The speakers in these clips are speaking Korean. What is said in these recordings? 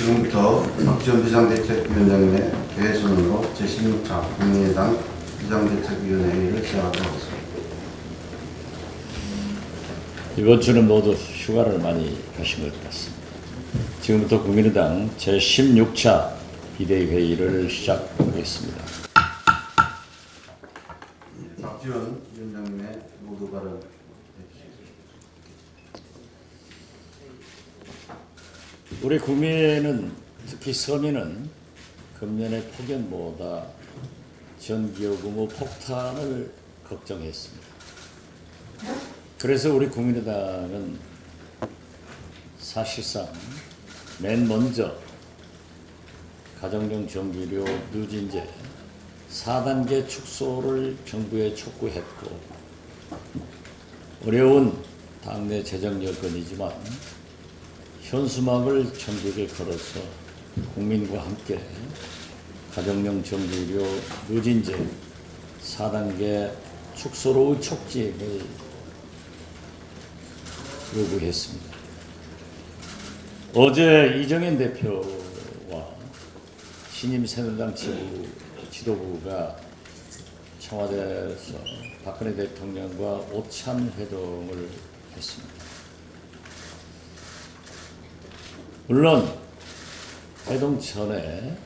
지금부터 박지원 비상대책위원장님의 개회선언으로 제16차 국민의당 비상대책위원회 회의를 시작하도록 하겠습니다. 이번 주는 모두 휴가를 많이 가신 것 같습니다. 지금부터 국민의당 제16차 비대회의를 시작하겠습니다. 박지원 위원장님의 모두 발언 해주시겠습니다. 우리 국민은, 특히 서민은 금년의 폭염보다 전기요금 폭탄을 걱정했습니다. 그래서 우리 국민의당은 사실상 맨 먼저 가정용 전기료 누진제 4단계 축소를 정부에 촉구했고, 어려운 당내 재정 여건이지만 현수막을 전국에 걸어서 국민과 함께 가정용 전기료 누진제 4단계 축소로의 촉진을 요구했습니다. 어제 이정현 대표와 신임 새누리당 지도부가 청와대에서 박근혜 대통령과 오찬 회동을 했습니다. 물론 회동 전에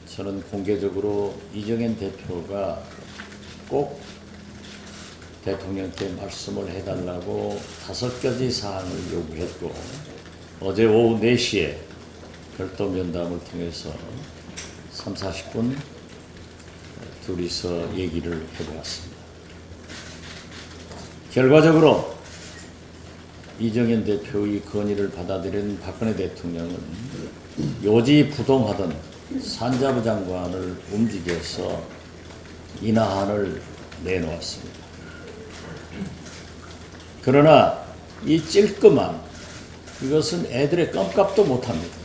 저는 공개적으로 이정현 대표가 꼭 대통령께 말씀을 해달라고 5가지 사항을 요구했고, 어제 오후 4시에 별도 면담을 통해서 30-40분 둘이서 얘기를 해보았습니다. 결과적으로 이정현 대표의 건의를 받아들인 박근혜 대통령은 요지부동하던 산자부 장관을 움직여서 인하안을 내놓았습니다. 그러나 이 찔끔한 이것은 애들의 껌값도 못합니다.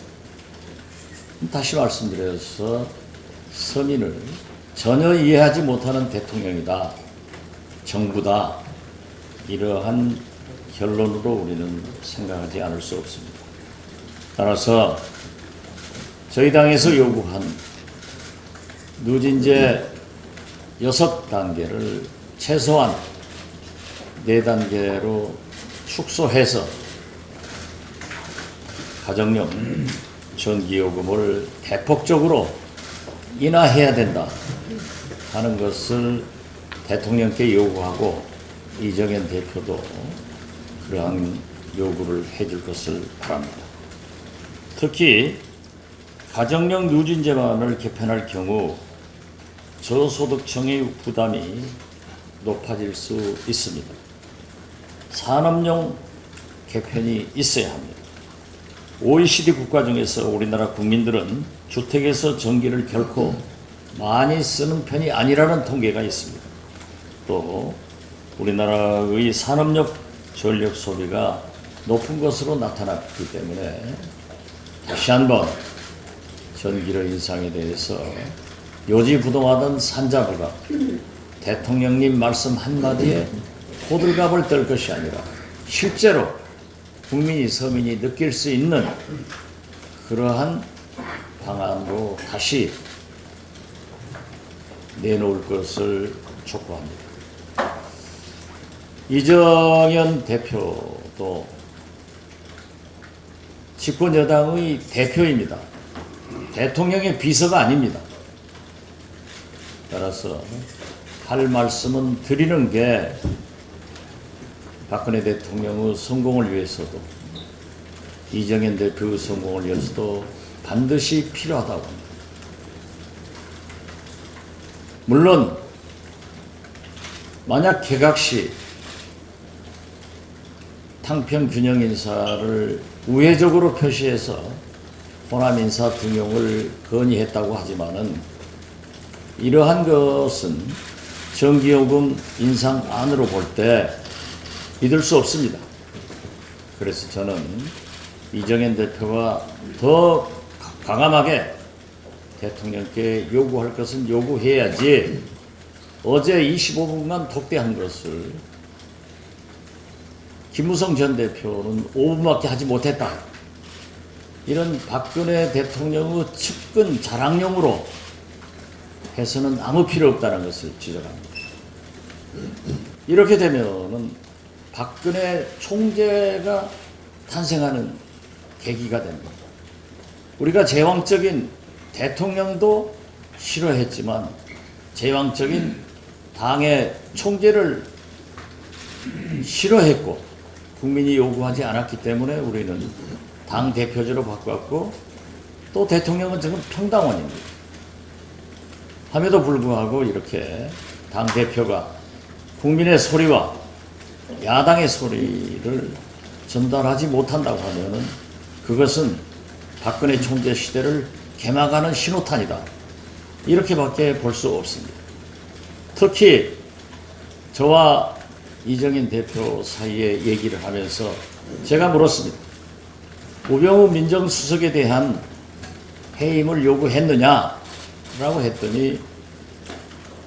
다시 말씀드려서 서민을 전혀 이해하지 못하는 대통령이다, 정부다, 이러한 결론으로 우리는 생각하지 않을 수 없습니다. 따라서 저희 당에서 요구한 누진제 6단계를 최소한 4단계로 축소해서 가정용 전기요금을 대폭적으로 인하해야 된다 하는 것을 대통령께 요구하고, 이정현 대표도 그러한 요구를 해줄 것을 바랍니다. 특히 가정용 누진제만을 개편할 경우 저소득층의 부담이 높아질 수 있습니다. 산업용 개편이 있어야 합니다. OECD 국가 중에서 우리나라 국민들은 주택에서 전기를 결코 많이 쓰는 편이 아니라는 통계가 있습니다. 또 우리나라의 산업용 전력 소비가 높은 것으로 나타났기 때문에 다시 한번 전기료 인상에 대해서 요지부동하던 산자부가 대통령님 말씀 한마디에 호들갑을 떨 것이 아니라 실제로 국민이, 서민이 느낄 수 있는 그러한 방안으로 다시 내놓을 것을 촉구합니다. 이정현 대표도 집권 여당의 대표입니다. 대통령의 비서가 아닙니다. 따라서 할 말씀은 드리는 게 박근혜 대통령의 성공을 위해서도, 이정현 대표의 성공을 위해서도 반드시 필요하다고 합니다. 물론 만약 개각시 탕평균형 인사를 우회적으로 표시해서 호남 인사 등용을 건의했다고 하지만은 이러한 것은 전기요금 인상안으로 볼 때 믿을 수 없습니다. 그래서 저는 이정현 대표가 더 강함하게 대통령께 요구할 것은 요구해야지, 어제 25분간 독대한 것을 김무성 전 대표는 5분밖에 하지 못했다, 이런 박근혜 대통령의 측근 자랑용으로 해서는 아무 필요 없다는 것을 지적합니다. 이렇게 되면은 박근혜 총재가 탄생하는 계기가 됩니다. 우리가 제왕적인 대통령도 싫어했지만 제왕적인 당의 총재를 싫어했고 국민이 요구하지 않았기 때문에 우리는 당 대표제로 바꿨고 또 대통령은 지금 평당원입니다. 함에도 불구하고 이렇게 당 대표가 국민의 소리와 야당의 소리를 전달하지 못한다고 하면은 그것은 박근혜 총재 시대를 개막하는 신호탄이다. 이렇게밖에 볼 수 없습니다. 특히 저와 이정인 대표 사이에 얘기를 하면서 제가 물었습니다. 우병우 민정수석에 대한 해임을 요구했느냐라고 했더니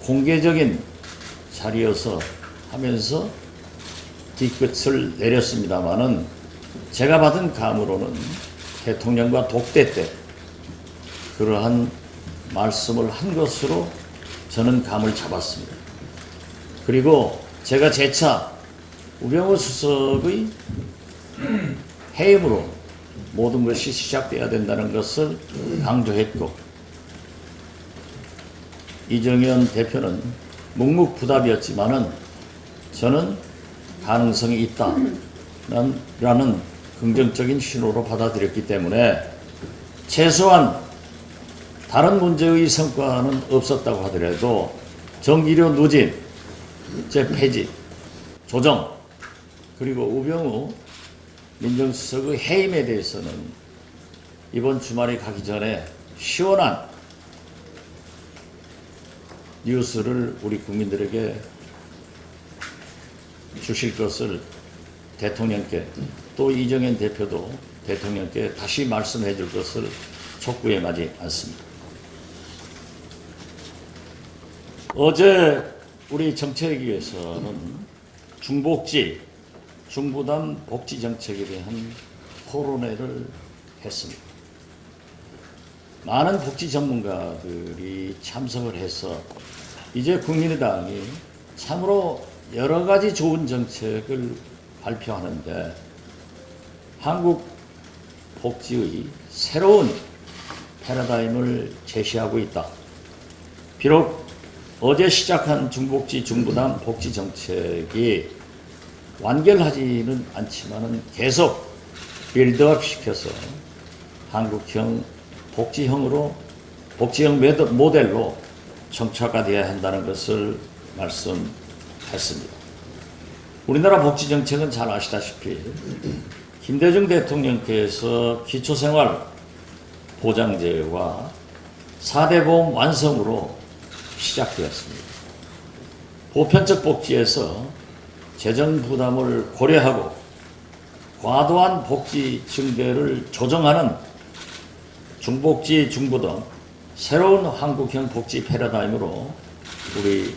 공개적인 자리여서 하면서 뒤끝을 내렸습니다마는 제가 받은 감으로는 대통령과 독대 때 그러한 말씀을 한 것으로 저는 감을 잡았습니다. 그리고 제가 재차 우병우 수석의 해임으로 모든 것이 시작돼야 된다는 것을 강조했고 이정현 대표는 묵묵부답이었지만은 저는 가능성이 있다라는 긍정적인 신호로 받아들였기 때문에 최소한 다른 문제의 성과는 없었다고 하더라도 정기료 누진, 폐지, 조정, 그리고 우병우 민정수석의 해임에 대해서는 이번 주말이 가기 전에 시원한 뉴스를 우리 국민들에게 주실 것을 대통령께 또 이정현 대표도 대통령께 다시 말씀해 줄 것을 촉구해 마지 않습니다. 어제 우리 정책위에서는 중복지, 중부담 복지 정책에 대한 토론회를 했습니다. 많은 복지 전문가들이 참석을 해서 이제 국민의당이 참으로 여러 가지 좋은 정책을 발표하는데 한국 복지의 새로운 패러다임을 제시하고 있다. 비록 어제 시작한 중복지 중부담 복지 정책이 완결하지는 않지만은 계속 빌드업 시켜서 한국형 복지형 모델로 정착화되어야 한다는 것을 말씀했습니다. 우리나라 복지 정책은 잘 아시다시피 김대중 대통령께서 기초생활 보장제와 4대 보험 완성으로 시작되었습니다. 보편적 복지에서 재정 부담을 고려하고 과도한 복지 증대를 조정하는 중복지 중부담 새로운 한국형 복지 패러다임으로 우리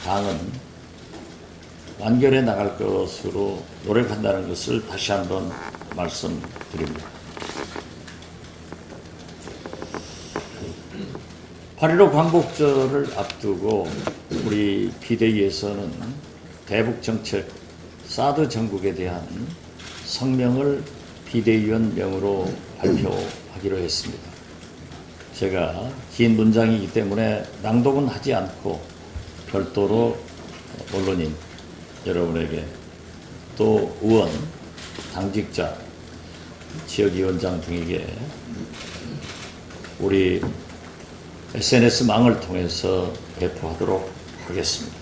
당은 완결해 나갈 것으로 노력한다는 것을 다시 한번 말씀드립니다. 8.15 광복절을 앞두고 우리 비대위에서는 대북정책 사드 정국에 대한 성명을 비대위원 명으로 발표하기로 했습니다. 제가 긴 문장이기 때문에 낭독은 하지 않고 별도로 언론인 여러분에게 또 의원, 당직자, 지역위원장 등에게 우리 SNS망을 통해서 배포하도록 하겠습니다.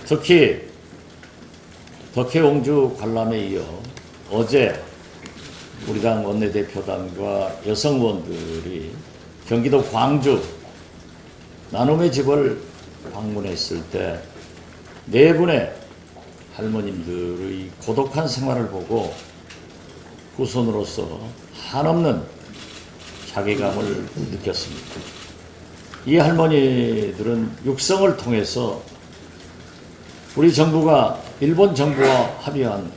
특히 덕혜옹주 관람에 이어 어제 우리 당 원내대표단과 여성 의원들이 경기도 광주 나눔의 집을 방문했을 때 네 분의 할머님들의 고독한 생활을 보고 후손으로서 한없는 자괴감을 느꼈습니다. 이 할머니들은 육성을 통해서 우리 정부가 일본 정부와 합의한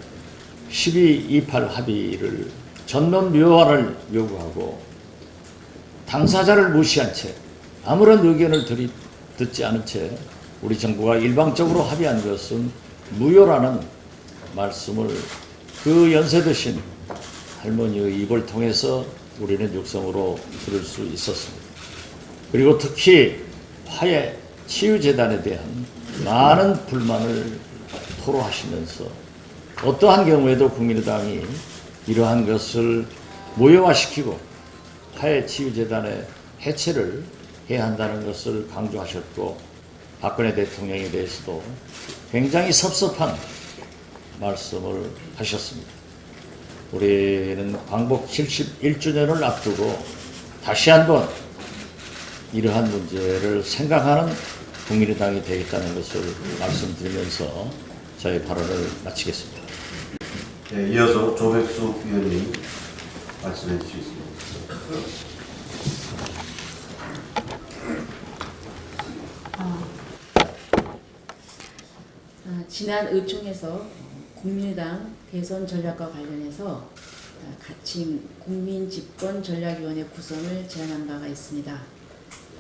12.28 합의를 전면 무효화를 요구하고 당사자를 무시한 채 아무런 의견을 듣지 않은 채 우리 정부가 일방적으로 합의한 것은 무효라는 말씀을 그 연세 드신 할머니의 입을 통해서 우리는 육성으로 들을 수 있었습니다. 그리고 특히 화해 치유재단에 대한 많은 불만을 토로하시면서 어떠한 경우에도 국민의당이 이러한 것을 무효화시키고 화해 치유재단의 해체를 해야 한다는 것을 강조하셨고, 박근혜 대통령에 대해서도 굉장히 섭섭한 말씀을 하셨습니다. 우리는 광복 71주년을 앞두고 다시 한번 이러한 문제를 생각하는 국민의당이 되겠다는 것을 말씀드리면서 저희 발언을 마치겠습니다. 네, 이어서 조백수 위원님 말씀해 주시겠습니다. 지난 의총에서 국민의당 대선 전략과 관련해서 가칭 국민집권전략위원회 구성을 제안한 바가 있습니다.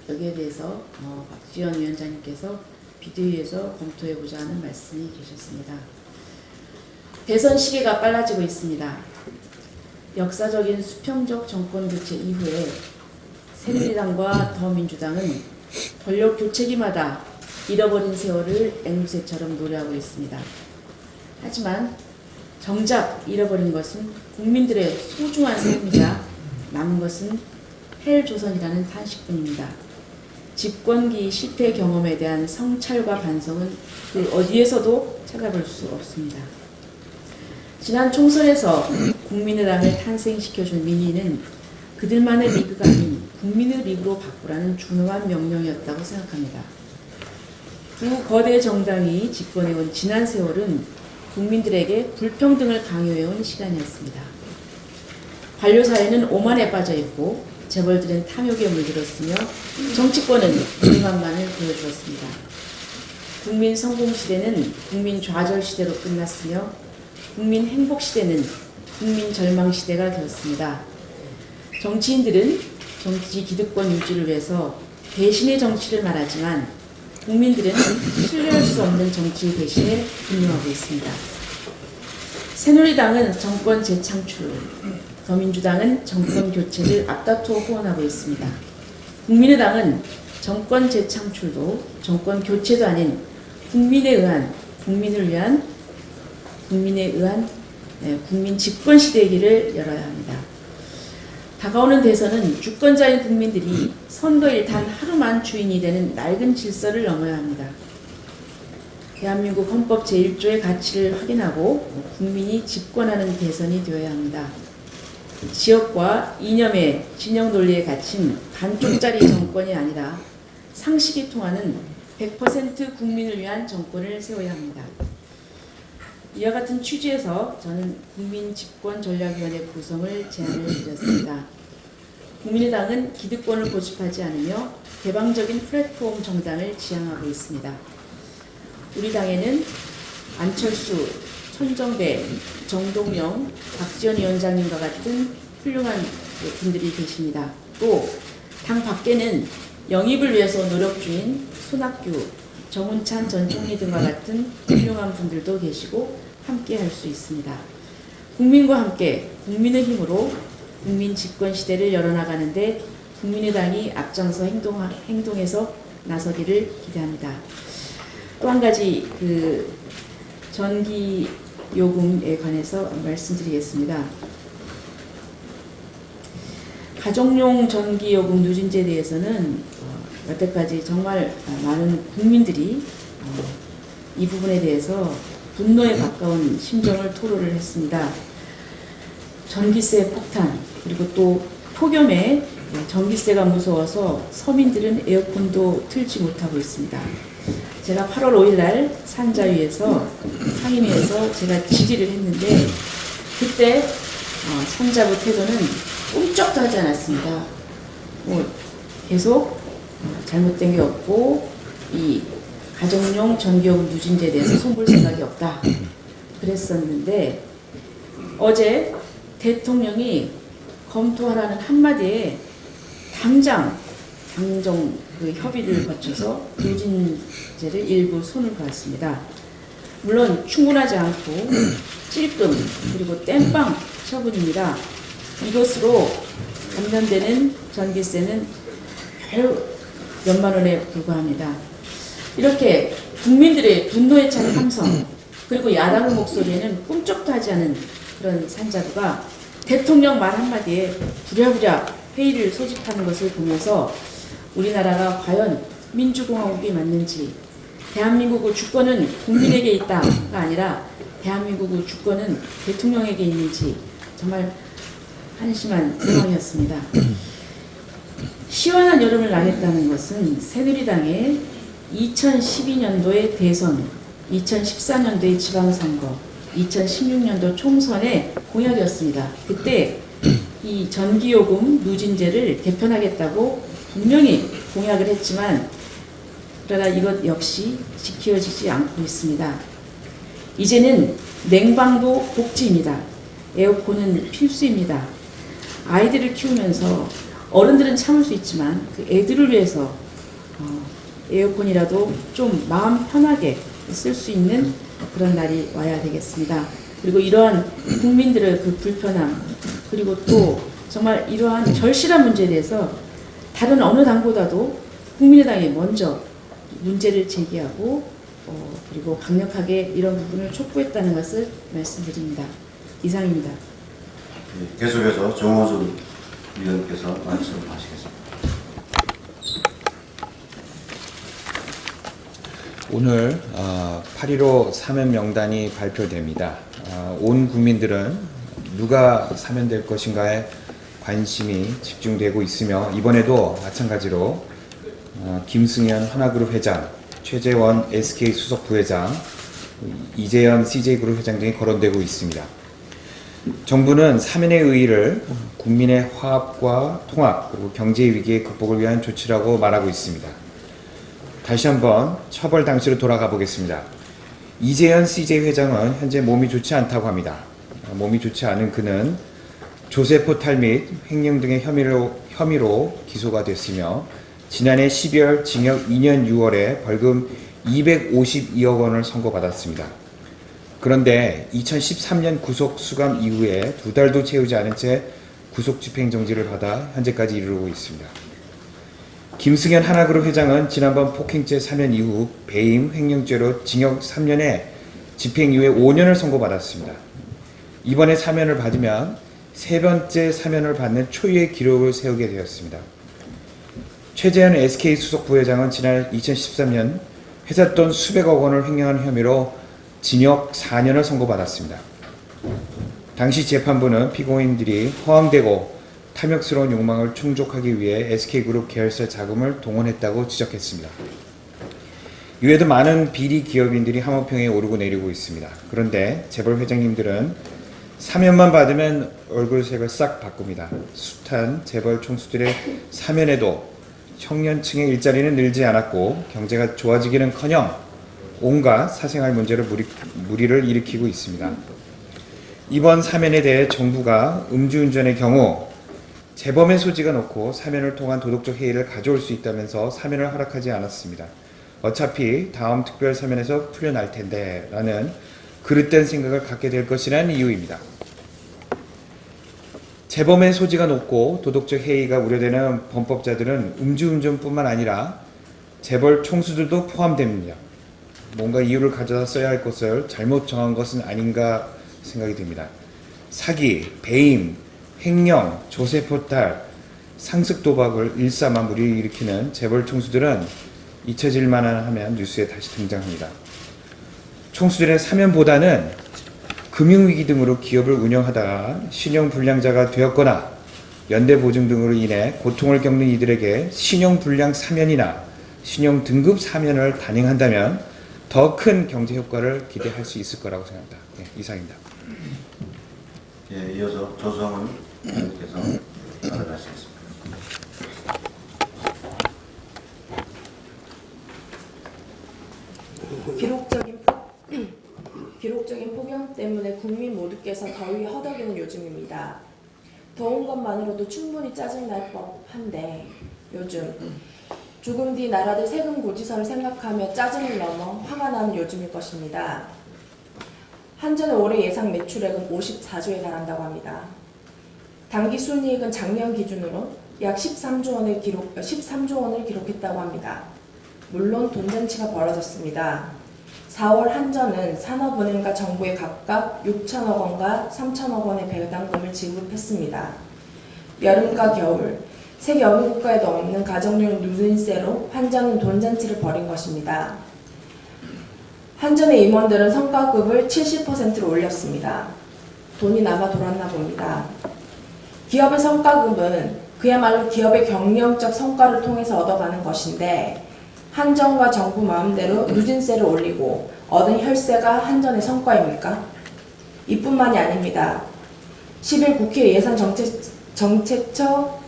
여기에 대해서 박지원 위원장님께서 비대위에서 검토해보자 하는 말씀이 계셨습니다. 대선 시기가 빨라지고 있습니다. 역사적인 수평적 정권 교체 이후에 새누리당과 더민주당은 권력 교체기마다 잃어버린 세월을 앵무새처럼 노래하고 있습니다. 하지만 정작 잃어버린 것은 국민들의 소중한 삶이자 남은 것은 헬조선이라는 탄식뿐입니다. 집권기 실패 경험에 대한 성찰과 반성은 그 어디에서도 찾아볼 수 없습니다. 지난 총선에서 국민의당을 탄생시켜준 민의는 그들만의 리그가 아닌 국민의 리그로 바꾸라는 중요한 명령이었다고 생각합니다. 두 거대 정당이 집권해온 지난 세월은 국민들에게 불평등을 강요해온 시간이었습니다. 관료사회는 오만에 빠져있고 재벌들은 탐욕에 물들었으며 정치권은 무능함만을 보여주었습니다. 국민 성공 시대는 국민 좌절 시대로 끝났으며 국민 행복 시대는 국민 절망 시대가 되었습니다. 정치인들은 정치 기득권 유지를 위해서 배신의 정치를 말하지만 국민들은 신뢰할 수 없는 정치 대신에 분노하고 있습니다. 새누리당은 정권 재창출, 더민주당은 정권 교체를 앞다투어 호언하고 있습니다. 국민의당은 정권 재창출도 정권 교체도 아닌 국민에 의한 국민 집권 시대이기를 열어야 합니다. 다가오는 대선은 주권자인 국민들이 선거일 단 하루만 주인이 되는 낡은 질서를 넘어야 합니다. 대한민국 헌법 제1조의 가치를 확인하고 국민이 집권하는 대선이 되어야 합니다. 지역과 이념의 진영 논리에 갇힌 반쪽짜리 정권이 아니라 상식이 통하는 100% 국민을 위한 정권을 세워야 합니다. 이와 같은 취지에서 저는 국민집권전략위원회 구성을 제안을 드렸습니다. 국민의당은 기득권을 고집하지 않으며 개방적인 플랫폼 정당을 지향하고 있습니다. 우리 당에는 안철수, 천정배, 정동영, 박지원 위원장님과 같은 훌륭한 분들이 계십니다. 또 당 밖에는 영입을 위해서 노력 중인 손학규, 정운찬 전 총리 등과 같은 훌륭한 분들도 계시고 함께 할 수 있습니다. 국민과 함께 국민의 힘으로 국민 집권 시대를 열어나가는데 국민의당이 앞장서 행동해서 나서기를 기대합니다. 또 한 가지 전기 요금에 관해서 말씀드리겠습니다. 가정용 전기 요금 누진제에 대해서는 여태까지 정말 많은 국민들이 이 부분에 대해서 분노에 가까운 심정을 토로를 했습니다. 전기세 폭탄, 그리고 또 폭염에 전기세가 무서워서 서민들은 에어컨도 틀지 못하고 있습니다. 제가 8월 5일 날 산자위에서 상임위에서 제가 질의를 했는데 그때 산자부 태도는 꿈쩍도 하지 않았습니다. 계속 잘못된 게 없고 이 가정용 전기요금 누진제에 대해서 손볼 생각이 없다 그랬었는데 어제 대통령이 검토하라는 한마디에 당장 그 협의를 거쳐서 누진제를 일부 손을 놓았습니다. 물론 충분하지 않고 찔끔 그리고 땜빵 처분입니다. 이것으로 감면되는 전기세는 별 몇만 원에 불과합니다. 이렇게 국민들의 분노에 찬 함성 그리고 야당의 목소리에는 꿈쩍도 하지 않은 그런 산자부가 대통령 말 한마디에 부랴부랴 회의를 소집하는 것을 보면서 우리나라가 과연 민주공화국이 맞는지, 대한민국의 주권은 국민에게 있다가 아니라 대한민국의 주권은 대통령에게 있는지 정말 한심한 상황이었습니다. 시원한 여름을 나겠다는 것은 새누리당의 2012년도의 대선, 2014년도의 지방선거, 2016년도 총선의 공약이었습니다. 그때 이 전기요금 누진제를 개편하겠다고 분명히 공약을 했지만 그러나 이것 역시 지켜지지 않고 있습니다. 이제는 냉방도 복지입니다. 에어컨은 필수입니다. 아이들을 키우면서 어른들은 참을 수 있지만 그 애들을 위해서 에어컨이라도 좀 마음 편하게 쓸 수 있는 그런 날이 와야 되겠습니다. 그리고 이러한 국민들의 그 불편함 그리고 또 정말 이러한 절실한 문제에 대해서 다른 어느 당보다도 국민의당이 먼저 문제를 제기하고 그리고 강력하게 이런 부분을 촉구했다는 것을 말씀드립니다. 이상입니다. 네, 계속해서 정호준 위원께서 말씀하시겠습니다. 오늘 8.15 사면 명단이 발표됩니다. 온 국민들은 누가 사면될 것인가에 관심이 집중되고 있으며 이번에도 마찬가지로 김승현 하나그룹 회장, 최재원 SK 수석 부회장, 이재현 CJ그룹 회장 등이 거론되고 있습니다. 정부는 사면의 의의를 국민의 화합과 통합 그리고 경제 위기의 극복을 위한 조치라고 말하고 있습니다. 다시 한번 처벌 당시로 돌아가 보겠습니다. 이재현 CJ 회장은 현재 몸이 좋지 않다고 합니다. 몸이 좋지 않은 그는 조세포탈 및 횡령 등의 혐의로 기소가 됐으며 지난해 12월 징역 2년 6월에 벌금 252억 원을 선고받았습니다. 그런데 2013년 구속 수감 이후에 2달도 채우지 않은 채 구속 집행정지를 받아 현재까지 이르고 있습니다. 김승현 하나그룹 회장은 지난번 폭행죄 사면 이후 배임 횡령죄로 징역 3년에 집행유예 5년을 선고받았습니다. 이번에 사면을 받으면 세 번째 사면을 받는 초유의 기록을 세우게 되었습니다. 최재현 SK 수석 부회장은 지난 2013년 회사 돈 수백억 원을 횡령한 혐의로 징역 4년을 선고받았습니다. 당시 재판부는 피고인들이 허황되고 탐욕스러운 욕망을 충족하기 위해 SK그룹 계열사 자금을 동원했다고 지적했습니다. 이외에도 많은 비리 기업인들이 함호평에 오르고 내리고 있습니다. 그런데 재벌 회장님들은 사면만 받으면 얼굴색을 싹 바꿉니다. 숱한 재벌 총수들의 사면에도 청년층의 일자리는 늘지 않았고 경제가 좋아지기는커녕 온갖 사생활 문제로 무리를 일으키고 있습니다. 이번 사면에 대해 정부가 음주운전의 경우 재범의 소지가 높고 사면을 통한 도덕적 해이를 가져올 수 있다면서 사면을 허락하지 않았습니다. 어차피 다음 특별 사면에서 풀려날 텐데 라는 그릇된 생각을 갖게 될 것이라는 이유입니다. 재범의 소지가 높고 도덕적 해이가 우려되는 범법자들은 음주운전뿐만 아니라 재벌 총수들도 포함됩니다. 뭔가 이유를 가져다 써야 할 것을 잘못 정한 것은 아닌가 생각이 듭니다. 사기, 배임, 횡령, 조세포탈, 상습도박을 일삼아 무리를 일으키는 재벌 총수들은 잊혀질만 하면 뉴스에 다시 등장합니다. 총수들의 사면보다는 금융위기 등으로 기업을 운영하다가 신용불량자가 되었거나 연대보증 등으로 인해 고통을 겪는 이들에게 신용불량 사면이나 신용등급 사면을 단행한다면 더 큰 경제효과를 기대할 수 있을 거라고 생각합니다. 네, 이상입니다. 예, 이어서 조성은 의원께서 말하시겠습니다. 기록적인 폭염 때문에 국민 모두께서 더위 허덕 허덕이는 요즘입니다. 더운 것만으로도 충분히 짜증날 법한데 요즘 조금 뒤 나라들 세금 고지서를 생각하며 짜증을 넘어 화가 나는 요즘일 것입니다. 한전의 올해 예상 매출액은 54조에 달한다고 합니다. 당기 순이익은 작년 기준으로 약 13조 원을 기록했다고 합니다. 물론 돈잔치가 벌어졌습니다. 4월 한전은 산업은행과 정부에 각각 6천억 원과 3천억 원의 배당금을 지급했습니다. 여름과 겨울, 세계 어느 국가에도 없는 가정용 누진세로 한전은 돈잔치를 벌인 것입니다. 한전의 임원들은 성과급을 70%로 올렸습니다. 돈이 남아 돌았나 봅니다. 기업의 성과급은 그야말로 기업의 경영적 성과를 통해서 얻어가는 것인데 한전과 정부 마음대로 누진세를 올리고 얻은 혈세가 한전의 성과입니까? 이뿐만이 아닙니다. 10일 국회 예산정책처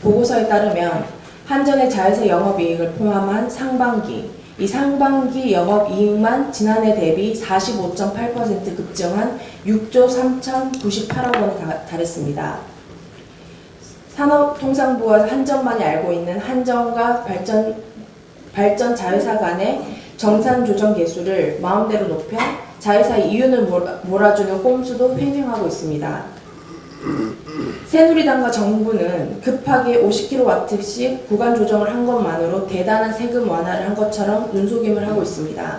보고서에 따르면 한전의 자회사 영업이익을 포함한 상반기, 이 상반기 영업이익만 지난해 대비 45.8% 급증한 6조 3,098억 원에 달했습니다. 산업통상부와 한전만이 알고 있는 한전과 발전 자회사 간의 정산 조정 계수를 마음대로 높여 자회사의 이윤을 몰아주는 꼼수도 횡행하고 있습니다. 새누리당과 정부는 급하게 50kW씩 구간 조정을 한 것만으로 대단한 세금 완화를 한 것처럼 눈속임을 하고 있습니다.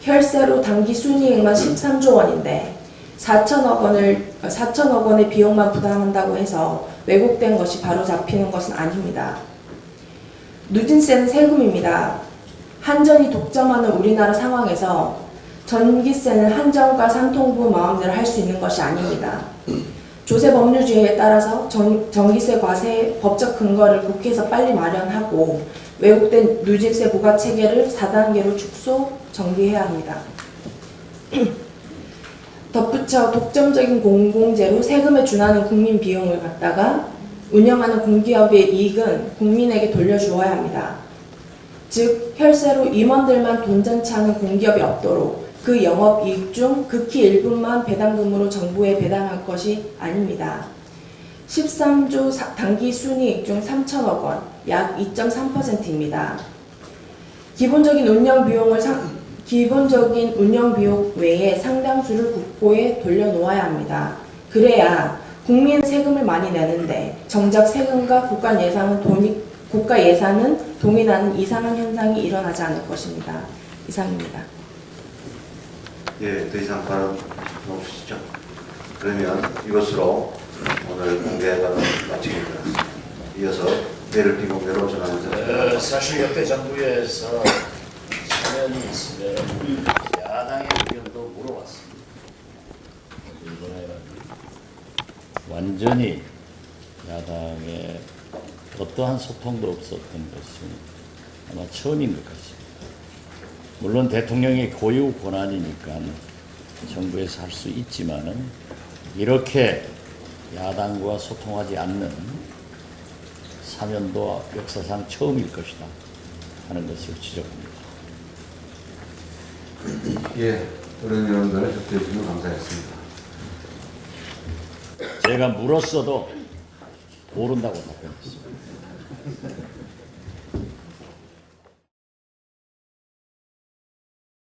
혈세로 당기 순이익만 13조 원인데 4천억 원의 비용만 부담한다고 해서 왜곡된 것이 바로 잡히는 것은 아닙니다. 누진세는 세금입니다. 한전이 독점하는 우리나라 상황에서 전기세는 한전과 삼통부 마음대로 할 수 있는 것이 아닙니다. 조세법률주의에 따라서 전기세 과세의 법적 근거를 국회에서 빨리 마련하고 왜곡된 누진세 부과체계를 4단계로 축소 정비해야 합니다. 덧붙여 독점적인 공공재로 세금에 준하는 국민 비용을 갖다가 운영하는 공기업의 이익은 국민에게 돌려주어야 합니다. 즉 혈세로 임원들만 돈잔치하는 공기업이 없도록 그 영업이익 중 극히 일부만 배당금으로 정부에 배당할 것이 아닙니다. 13조 당기 순이익 중 3천억 원, 약 2.3%입니다. 기본적인 운영 비용 외에 상당수를 국고에 돌려놓아야 합니다. 그래야 국민 세금을 많이 내는데 정작 세금과 국가 예산은 동일하는 이상한 현상이 일어나지 않을 것입니다. 이상입니다. 예, 더 이상 발언 없으시죠? 그러면 이것으로 오늘 공개 발언 마치겠습니다. 이어서 내를 비공개로 전하면서 사실 역대 정부에서 사면이 있으면 야당의 의견도 물어봤습니다. 이번에 완전히 야당의 어떠한 소통도 없었던 것은 아마 처음인 것 같습니다. 물론 대통령의 고유 권한이니까 정부에서 할 수 있지만은 이렇게 야당과 소통하지 않는 사면도 역사상 처음일 것이다 하는 것을 지적합니다. 예, 어른 여러분들 협조해 주시면 감사했습니다. 제가 물었어도 모른다고 답변했습니다.